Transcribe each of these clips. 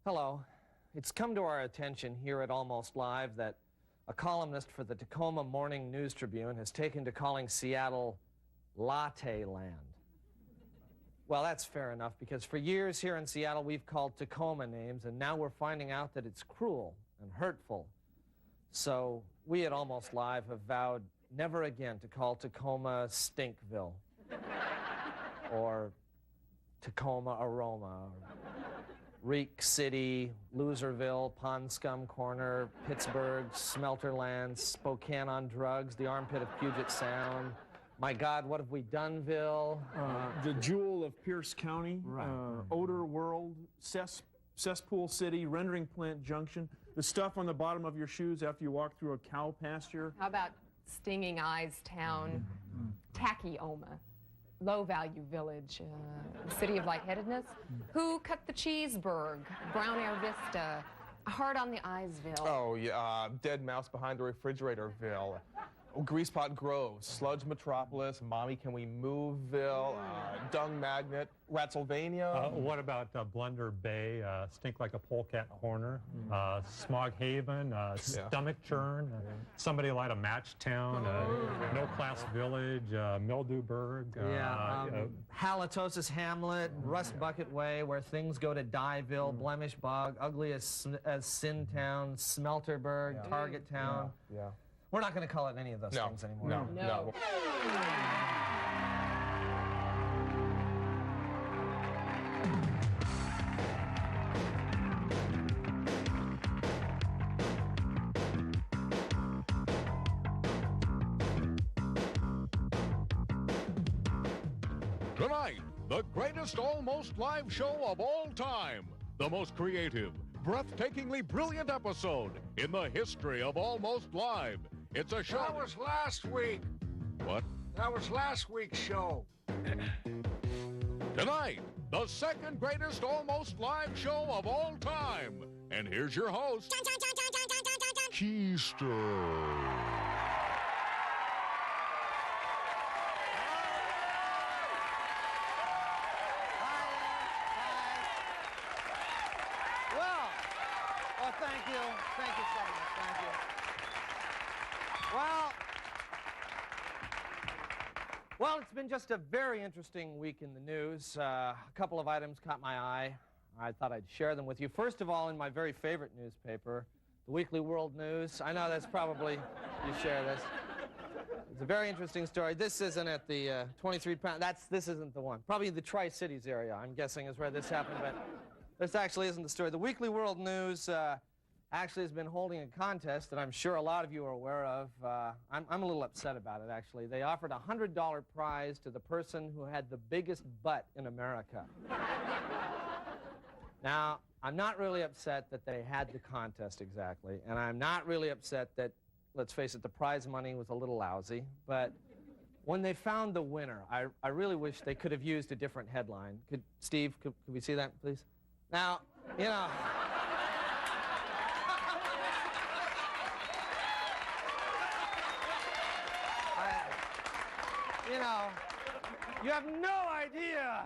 Hello. It's come to our attention here at Almost Live that a columnist for the Tacoma Morning News Tribune has taken to calling Seattle Latte Land. Well, that's fair enough, because for years here in Seattle we've called Tacoma names, and now we're finding out that it's cruel and hurtful. So we at Almost Live have vowed never again to call Tacoma Stinkville or Tacoma Aroma, Reek City, Loserville, Pond Scum Corner, Pittsburgh, Smelterland, Spokane on Drugs, the armpit of Puget Sound. My God, what have we doneville? The jewel of Pierce County, Right. Odor World, Cesspool City, Rendering Plant Junction, the stuff on the bottom of your shoes after you walk through a cow pasture. How about Stinging Eyes Town, Tacoma, Low Value Village, City of Lightheadedness, Who Cut the Cheeseburg, Brown Air Vista, Hard on the Eyesville. Oh, yeah, Dead Mouse Behind the Refrigeratorville, Greasepot Grove, Sludge Metropolis, Mommy Can We Moveville, Dung Magnet, Ratsylvania. What about Blunder Bay, Stink Like a Polecat Corner, Smog Haven, Stomach Churn, Somebody Light a Match Town, No Class Village, Mildewburg. Halitosis Hamlet, Rust Bucket Way, where things go to Dieville, Blemish Bog, Ugly as Sin Town, Smelterburg, Target Town. Yeah. We're not going to call it any of those things anymore. No. Tonight, the greatest Almost Live show of all time. The most creative, breathtakingly brilliant episode in the history of Almost Live. It's a show. That was last week. What? That was last week's show. Tonight, the second greatest Almost Live show of all time. And here's your host, Keister. Thank you. Thank you so much. Thank you. Well, it's been just a very interesting week in the news. A couple of items caught my eye. I thought I'd share them with you. First of all, in my very favorite newspaper, the Weekly World News. I know that's probably, you share this. It's a very interesting story. This isn't at the 23-pound. This isn't the one. Probably the Tri-Cities area, I'm guessing, is where this happened. But this actually isn't the story. The Weekly World News actually has been holding a contest that I'm sure a lot of you are aware of. I'm a little upset about it, actually. They offered a $100 prize to the person who had the biggest butt in America. Now, I'm not really upset that they had the contest exactly, and I'm not really upset that, let's face it, the prize money was a little lousy, but when they found the winner, I really wish they could have used a different headline. Steve, could we see that, please? Now, you know, you have no idea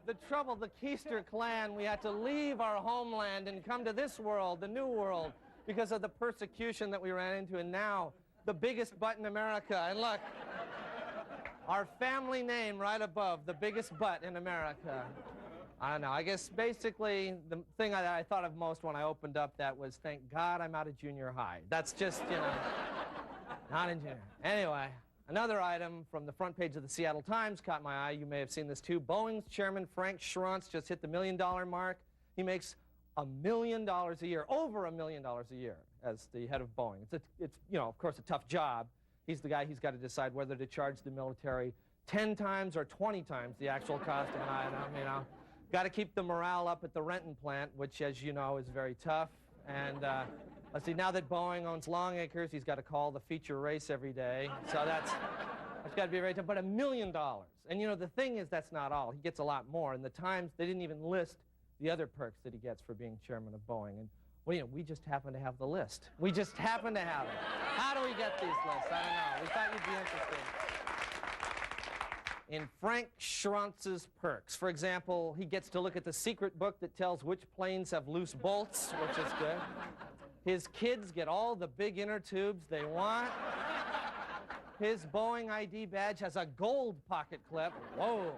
the trouble the Keister clan, we had to leave our homeland and come to this world, the new world, because of the persecution that we ran into, and now the biggest butt in America. And look, our family name right above, the biggest butt in America. I don't know. I guess basically the thing I thought of most when I opened up that was, thank God I'm out of junior high. That's just, you know, not in junior. Anyway, another item from the front page of the Seattle Times caught my eye. You may have seen this too. Boeing's chairman, Frank Schruntz, just hit the $1 million mark. He makes $1 million a year, over $1 million a year as the head of Boeing. It's you know, of course, a tough job. He's the guy, he's got to decide whether to charge the military 10 times or 20 times the actual cost of an item, you know. Got to keep the morale up at the Renton plant, which, as you know, is very tough. And let's see, now that Boeing owns Long Acres, he's got to call the feature race every day. So that's got to be very tough. But $1 million. And, you know, the thing is, that's not all. He gets a lot more. And the Times, they didn't even list the other perks that he gets for being chairman of Boeing. And, well, you know, we just happen to have the list. We just happen to have it. How do we get these lists? I don't know. We thought you'd be interested. in Frank Schrantz's perks. For example, he gets to look at the secret book that tells which planes have loose bolts, which is good. His kids get all the big inner tubes they want. His Boeing ID badge has a gold pocket clip. Whoa.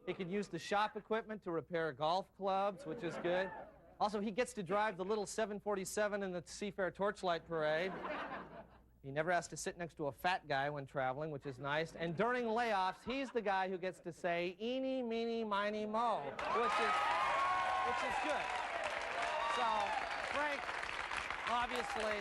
He can use the shop equipment to repair golf clubs, which is good. Also, he gets to drive the little 747 in the Seafair Torchlight Parade. He never has to sit next to a fat guy when traveling, which is nice. And during layoffs, he's the guy who gets to say, eeny, meeny, miny, mo, which is good. So, Frank, obviously,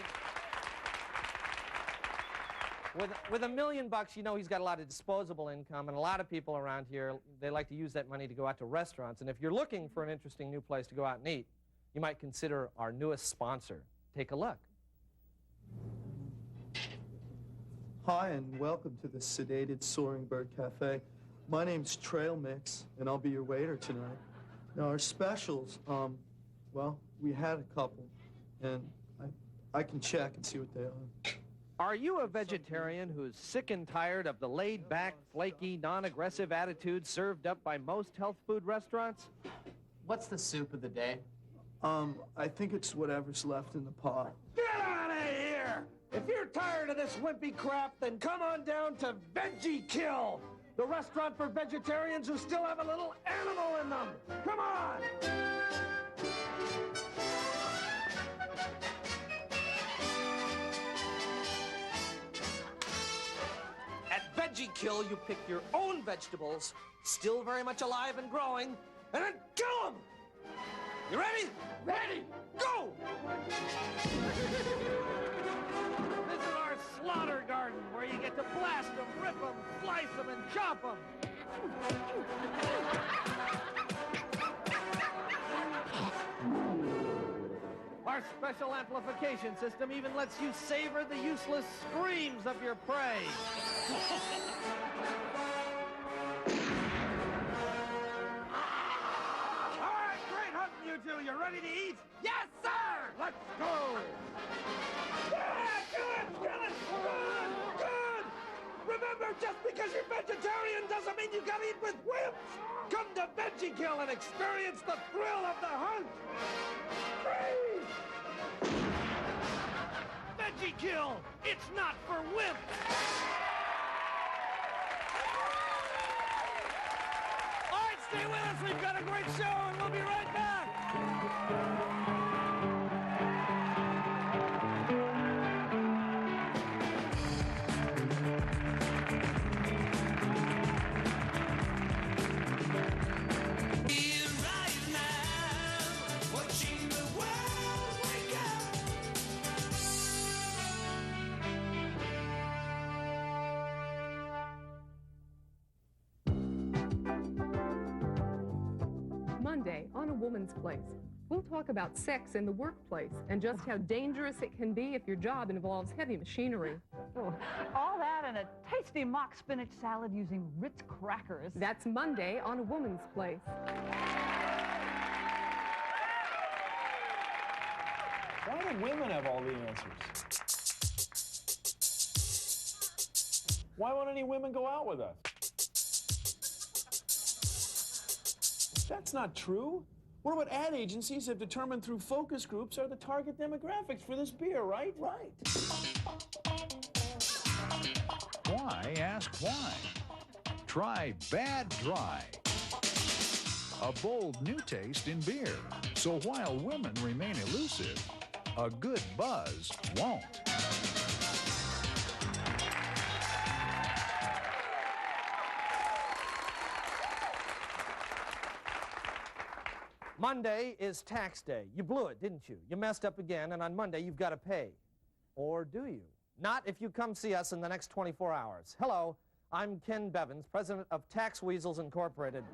with $1 million, you know he's got a lot of disposable income, and a lot of people around here, they like to use that money to go out to restaurants. And if you're looking for an interesting new place to go out and eat, you might consider our newest sponsor. Take a look. Hi, and welcome to the sedated Soaring Bird Cafe. My name's Trail Mix, and I'll be your waiter tonight. Now, our specials, well, we had a couple, and I can check and see what they are. Are you a vegetarian who's sick and tired of the laid-back, flaky, non-aggressive attitude served up by most health food restaurants? What's the soup of the day? I think it's whatever's left in the pot. Get out of here! If you're tired of this wimpy crap, then come on down to Veggie Kill, the restaurant for vegetarians who still have a little animal in them. Come on! At Veggie Kill, you pick your own vegetables, still very much alive and growing, and then kill them! You ready? Ready! Go! This is our slaughter garden, where you get to blast them, rip them, slice them, and chop them. Our special amplification system even lets you savor the useless screams of your prey. You ready to eat? Yes, sir! Let's go! Yeah, good! Good! Good! Remember, just because you're vegetarian doesn't mean you gotta eat with wimps! Come to Veggie Kill and experience the thrill of the hunt! Free! Veggie Kill! It's not for wimps! All right, stay with us. We've got a great show, and we'll be right back. Monday on A Woman's Place. We'll talk about sex in the workplace and just how dangerous it can be if your job involves heavy machinery. Oh, all that and a tasty mock spinach salad using Ritz crackers. That's Monday on A Woman's Place. Why do women have all the answers? Why won't any women go out with us? That's not true. What about ad agencies have determined through focus groups are the target demographics for this beer, right? Right. Why ask why? Try Bad Dry. A bold new taste in beer. So while women remain elusive, a good buzz won't. Monday is tax day. You blew it, didn't you? You messed up again, and on Monday you've got to pay. Or do you? Not if you come see us in the next 24 hours. Hello, I'm Ken Bevins, president of Tax Weasles Incorporated,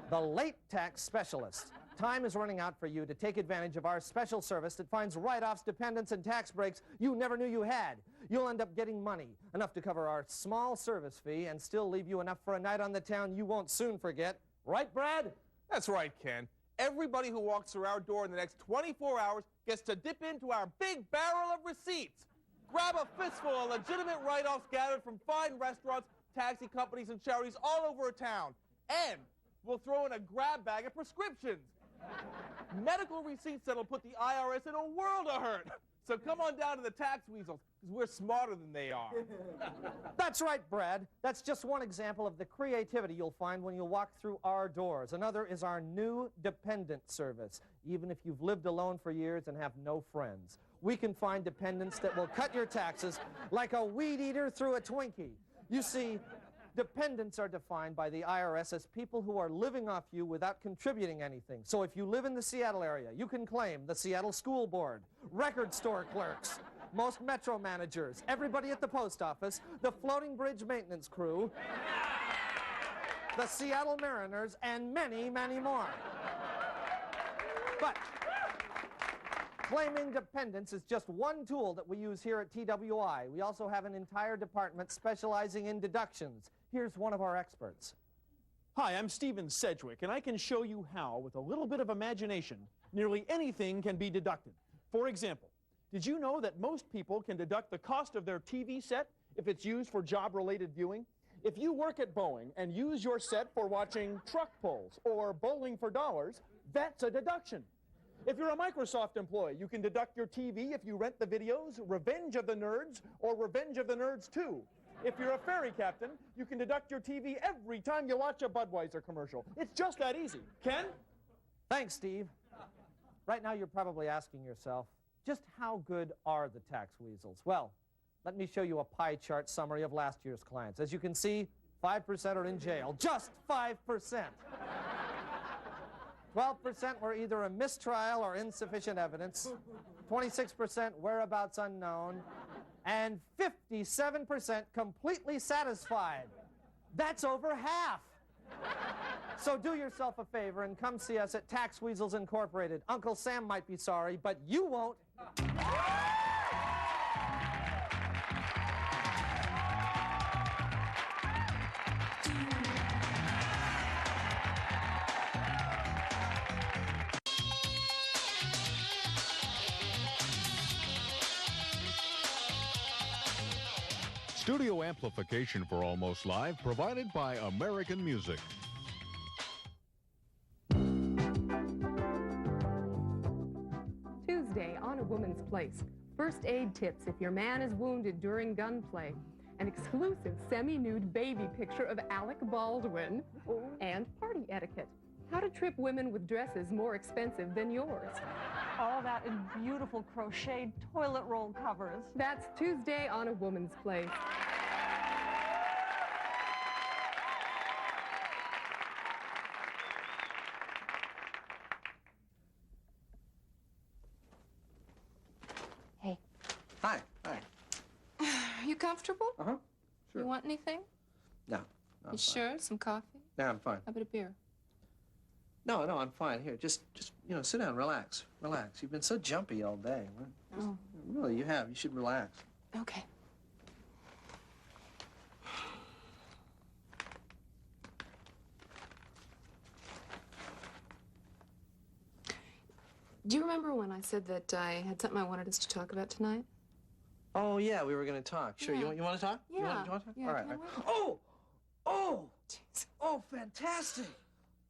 the late tax specialist. Time is running out for you to take advantage of our special service that finds write-offs, dependents, and tax breaks you never knew you had. You'll end up getting money, enough to cover our small service fee and still leave you enough for a night on the town you won't soon forget. Right, Brad? That's right, Ken. Everybody who walks through our door in the next 24 hours gets to dip into our big barrel of receipts. Grab a fistful of legitimate write-offs gathered from fine restaurants taxi companies and charities all over town. And we'll throw in a grab bag of prescriptions. Medical receipts that'll put the IRS in a world of hurt. So come on down to the Tax Weasles, because we're smarter than they are. That's right, Brad. That's just one example of the creativity you'll find when you walk through our doors. Another is our new dependent service. Even if you've lived alone for years and have no friends, we can find dependents that will cut your taxes like a weed eater through a Twinkie. You see, dependents are defined by the IRS as people who are living off you without contributing anything. So if you live in the Seattle area, you can claim the Seattle School Board, record store clerks, most metro managers, everybody at the post office, the floating bridge maintenance crew, the Seattle Mariners, and many, many more. But claiming dependents is just one tool that we use here at TWI. We also have an entire department specializing in deductions. Here's one of our experts. Hi, I'm Stephen Sedgwick, and I can show you how, with a little bit of imagination, nearly anything can be deducted. For example, did you know that most people can deduct the cost of their TV set if it's used for job-related viewing? If you work at Boeing and use your set for watching truck pulls or bowling for dollars, that's a deduction. If you're a Microsoft employee, you can deduct your TV if you rent the videos Revenge of the Nerds or Revenge of the Nerds 2. If you're a ferry captain, you can deduct your TV every time you watch a Budweiser commercial. It's just that easy. Ken? Thanks, Steve. Right now you're probably asking yourself, just how good are the Tax Weasels? Well, let me show you a pie chart summary of last year's clients. As you can see, 5% are in jail. Just 5%. 12% were either a mistrial or insufficient evidence. 26% whereabouts unknown. And 57% completely satisfied. That's over half. So do yourself a favor and come see us at Tax Weasles Incorporated. Uncle Sam might be sorry, but you won't. Studio amplification for Almost Live provided by American Music. Tuesday on A Woman's Place. First aid tips if your man is wounded during gunplay. An exclusive semi-nude baby picture of Alec Baldwin. And party etiquette. How to trip women with dresses more expensive than yours. All that in beautiful crocheted toilet roll covers. That's Tuesday on A Woman's Place. Hey. Hi. Hi. Are you comfortable? Uh-huh. Sure. You want anything? No. I'm You fine. sure? Some coffee? No, I'm fine. How about a beer? No, I'm fine. Here, just sit down, relax. Relax. You've been so jumpy all day. Oh. Really, you have. You should relax. Okay. Do you remember when I said that I had something I wanted us to talk about tonight? Oh, yeah, we were going to talk. Sure. Yeah. You want to talk? Yeah. You want to talk? Yeah, All right. can't wait. Oh, fantastic.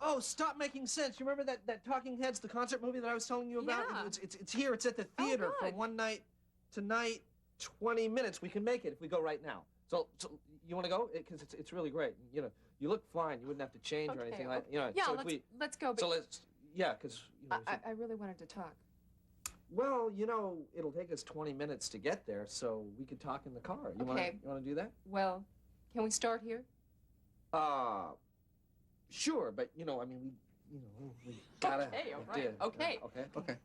Oh, Stop Making Sense. You remember that Talking Heads, the concert movie that I was telling you about? Yeah. It's here. It's at the theater for good. one night tonight, 20 minutes. We can make it if we go right now. So you want to go? Because it's really great. You know, you look fine. You wouldn't have to change or anything like. You know. Yeah, so let's go. But So let's. Yeah, because I really wanted to talk. well, it'll take us 20 minutes to get there, so we could talk in the car. You Okay. want to do that? Well, can we start here? Sure, but we gotta. Okay, all we right. did. Okay. Okay.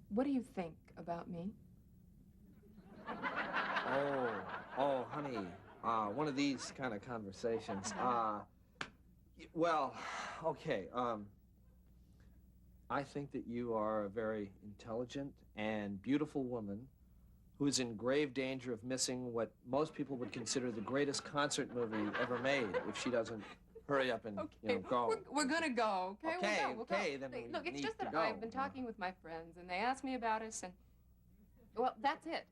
What do you think about me? Oh, honey, one of these kind of conversations. Well, okay, I think that you are a very intelligent and beautiful woman who is in grave danger of missing what most people would consider the greatest concert movie ever made if she doesn't hurry up and go. We're gonna go. Okay. Okay. We'll go. Okay. Then we Look, it's need just to that go. I've been talking with my friends, and they asked me about us, and well, that's it.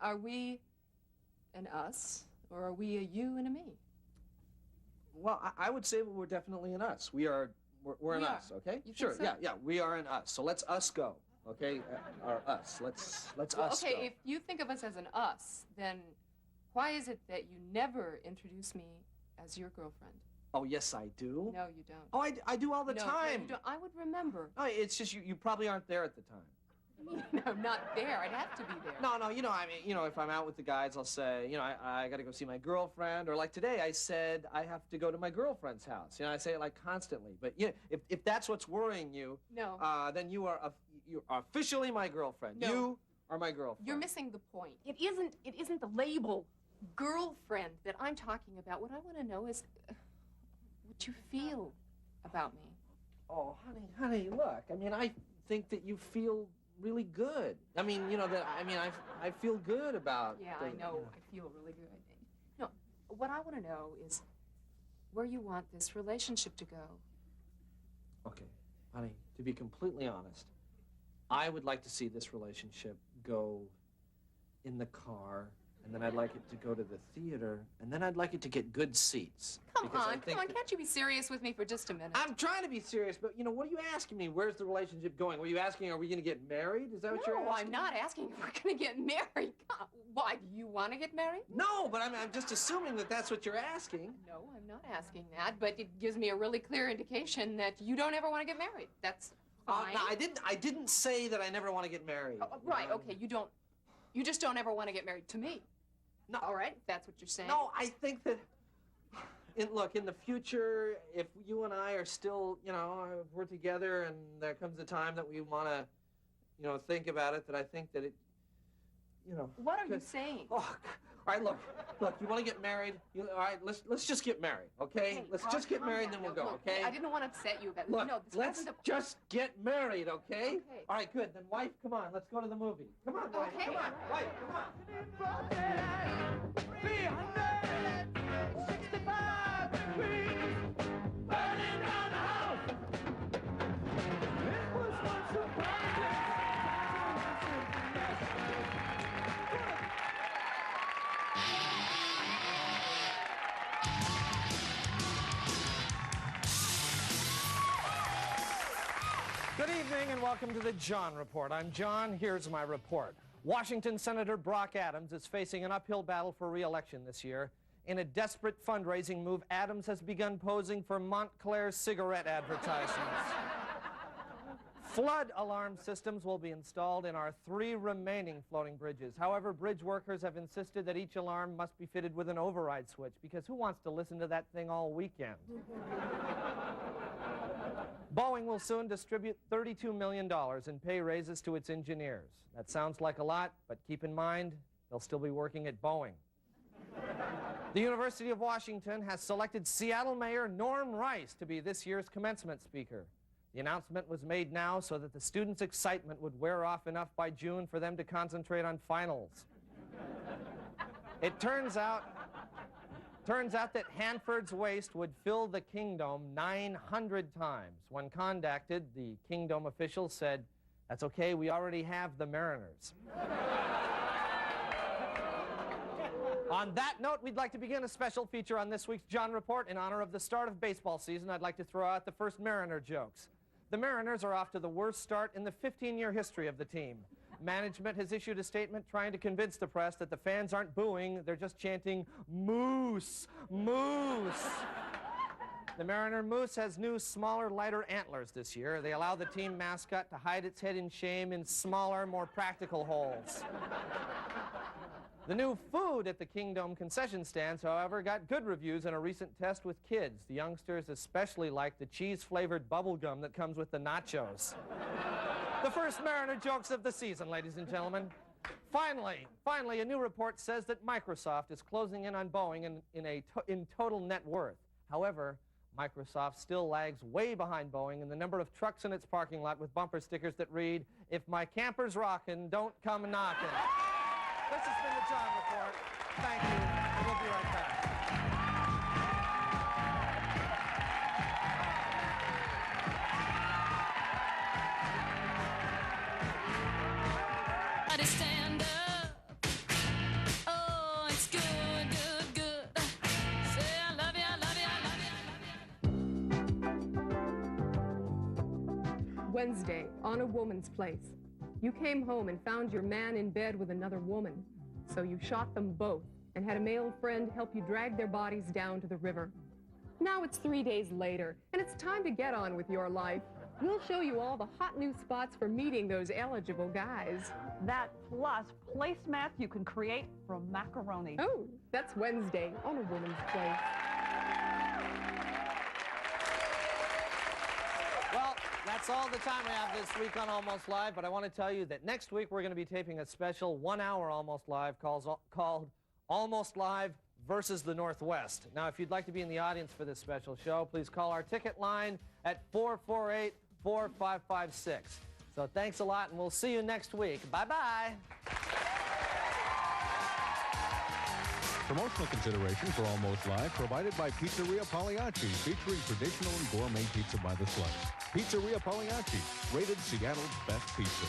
Are we an us, or are we a you and a me? Well, I would say we're definitely an us. We're an us. Okay. You think Sure. so? Yeah. We are an us. So let's us go. Okay. Our us. Let's us go. Okay, if you think of us as an us, then why is it that you never introduce me as your girlfriend? Oh, yes, I do. No, you don't. Oh, I do all the time. No, you don't. I would remember. No, it's just you probably aren't there at the time. No, not there. I'd have to be there. No, I mean, if I'm out with the guys, I'll say, I got to go see my girlfriend, or like today, I said I have to go to my girlfriend's house. I say it like constantly. But if that's what's worrying you, no, then you are officially my girlfriend. No. You are my girlfriend. You're missing the point. It isn't the label girlfriend that I'm talking about. What I want to know is what you feel about me. Oh, honey, look. I mean, I think that you feel really good. I mean, I feel good about. Yeah, I know. I feel really good. No, what I want to know is where you want this relationship to go. Okay, honey, to be completely honest, I would like to see this relationship go in the car, and then I'd like it to go to the theater, and then I'd like it to get good seats. Come on, can't you be serious with me for just a minute? I'm trying to be serious, but what are you asking me? Where's the relationship going? Were you asking, are we going to get married? Is that what you're asking? No, I'm not asking if we're going to get married. Why, do you want to get married? No, but I'm just assuming that that's what you're asking. No, I'm not asking that, but it gives me a really clear indication that you don't ever want to get married. That's fine. No, I didn't say that I never want to get married. Right, okay, you just don't ever want to get married to me. No. All right, if that's what you're saying. No, I think that, in the future, if you and I are still, if we're together and there comes a time that we want to, think about it, that I think that it, What are you saying? Oh, all right, look, you want to get married? All right, let's just get married, okay? Hey, let's just get married, and then we'll go, okay? I didn't want to upset you about Look, this let's just get married, okay? Okay. All right, good. Then, wife, come on. Let's go to the movie. Come on, wife. Okay. Come on, wife. Come on. 365 degrees, burning down the house. It was once a paradise. Good evening and welcome to the John Report. I'm John. Here's my report. Washington Senator Brock Adams is facing an uphill battle for re-election this year. In a desperate fundraising move, Adams has begun posing for Montclair cigarette advertisements. Flood alarm systems will be installed in our 3 remaining floating bridges. However, bridge workers have insisted that each alarm must be fitted with an override switch, because who wants to listen to that thing all weekend? Boeing will soon distribute $32 million in pay raises to its engineers. That sounds like a lot, but keep in mind, they'll still be working at Boeing. The University of Washington has selected Seattle Mayor Norm Rice to be this year's commencement speaker. The announcement was made now so that the students' excitement would wear off enough by June for them to concentrate on finals. It turns out that Hanford's waste would fill the Kingdome 900 times. When contacted, the Kingdome officials said, "That's okay, we already have the Mariners." On that note, we'd like to begin a special feature on this week's John Report. In honor of the start of baseball season, I'd like to throw out the first Mariner jokes. The Mariners are off to the worst start in the 15-year history of the team. Management has issued a statement trying to convince the press that the fans aren't booing, they're just chanting, "Moose, Moose." The Mariner Moose has new, smaller, lighter antlers this year. They allow the team mascot to hide its head in shame in smaller, more practical holes. The new food at the Kingdome concession stands, however, got good reviews in a recent test with kids. The youngsters especially like the cheese-flavored bubble gum that comes with the nachos. The first Mariner jokes of the season, ladies and gentlemen. Finally, a new report says that Microsoft is closing in on Boeing in total net worth. However, Microsoft still lags way behind Boeing in the number of trucks in its parking lot with bumper stickers that read, "If my camper's rockin', don't come knockin'." This has been the John Report. Thank you, and we'll be right back. Wednesday, on a woman's place. You came home and found your man in bed with another woman. So you shot them both and had a male friend help you drag their bodies down to the river. Now it's 3 days later, and it's time to get on with your life. We'll show you all the hot new spots for meeting those eligible guys. That plus placemats you can create from macaroni. Oh, that's Wednesday on a woman's place. Well, that's all the time we have this week on Almost Live, but I want to tell you that next week we're going to be taping a special 1-hour Almost Live called Almost Live versus the Northwest. Now, if you'd like to be in the audience for this special show, please call our ticket line at 448-4556. So thanks a lot, and we'll see you next week. Bye-bye. Promotional consideration for Almost Live provided by Pizzeria Pagliacci, featuring traditional and gourmet pizza by the slice. Pizzeria Pagliacci, rated Seattle's best pizza.